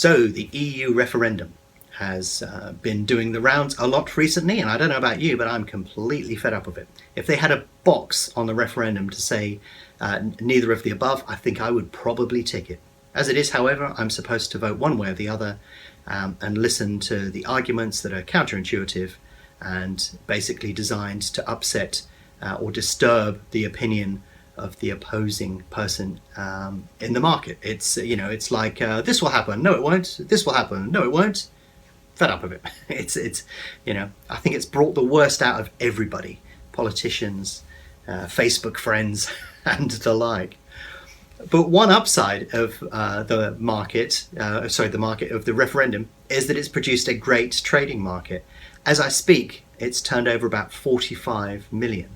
So the EU referendum has been doing the rounds a lot recently, and I don't know about you, but I'm completely fed up with it. If they had a box on the referendum to say neither of the above, I think I would probably tick it. As it is, however, I'm supposed to vote one way or the other and listen to the arguments that are counterintuitive and basically designed to upset or disturb the opinion of the opposing person in the market. It's it's like this will happen, no it won't. This will happen, no it won't. Fed up of it. It's I think it's brought the worst out of everybody, politicians, Facebook friends, and the like. But one upside of the market of the referendum is that it's produced a great trading market. As I speak, it's turned over about 45 million.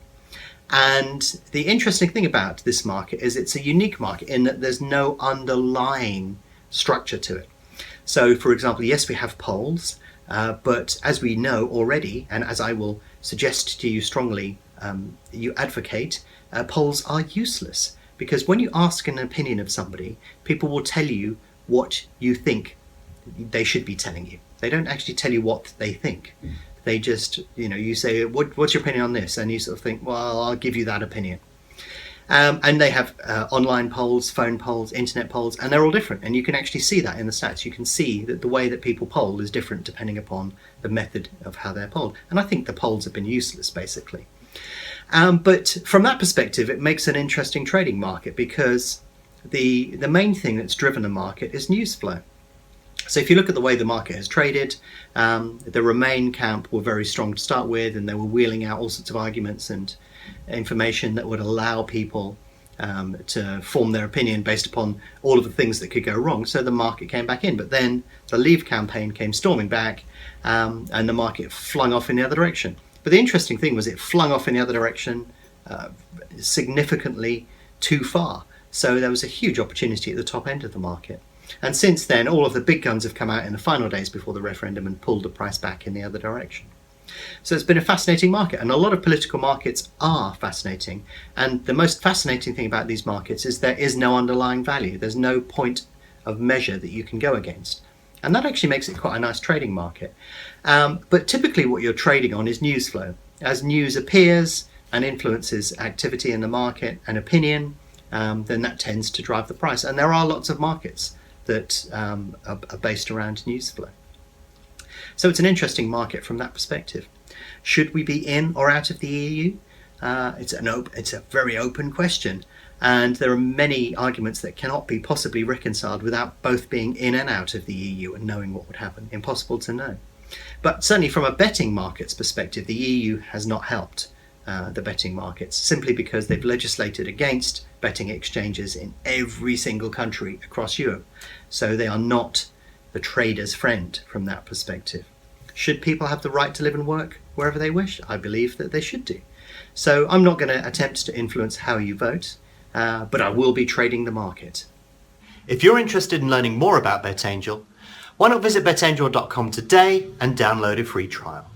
And the interesting thing about this market is it's a unique market in that there's no underlying structure to it. So, for example, yes, we have polls, but as we know already, and as I will suggest to you strongly, you advocate, polls are useless. Because when you ask an opinion of somebody, people will tell you what you think they should be telling you. They don't actually tell you what they think. They just, you say, what's your opinion on this? And you sort of think, well, I'll give you that opinion. And they have online polls, phone polls, internet polls, and they're all different. And you can actually see that in the stats. You can see that the way that people poll is different depending upon the method of how they're polled. And I think the polls have been useless, basically. But from that perspective, it makes an interesting trading market because the main thing that's driven the market is news flow. So if you look at the way the market has traded, the Remain camp were very strong to start with, and they were wheeling out all sorts of arguments and information that would allow people to form their opinion based upon all of the things that could go wrong. So the market came back in. But then the Leave campaign came storming back, and the market flung off in the other direction. But the interesting thing was it flung off in the other direction significantly too far. So there was a huge opportunity at the top end of the market. And since then, all of the big guns have come out in the final days before the referendum and pulled the price back in the other direction. So it's been a fascinating market, and a lot of political markets are fascinating. And the most fascinating thing about these markets is there is no underlying value. There's no point of measure that you can go against. And that actually makes it quite a nice trading market. But typically what you're trading on is news flow. As news appears and influences activity in the market and opinion, then that tends to drive the price. And there are lots of markets that are based around news flow. So it's an interesting market from that perspective. Should we be in or out of the EU? It's a very open question. And there are many arguments that cannot be possibly reconciled without both being in and out of the EU and knowing what would happen. Impossible to know. But certainly from a betting market's perspective, the EU has not helped the betting markets, simply because they've legislated against betting exchanges in every single country across Europe. So they are not the trader's friend from that perspective. Should people have the right to live and work wherever they wish? I believe that they should do. So I'm not going to attempt to influence how you vote. But I will be trading the market. If you're interested in learning more about BetAngel, why not visit betangel.com today and download a free trial.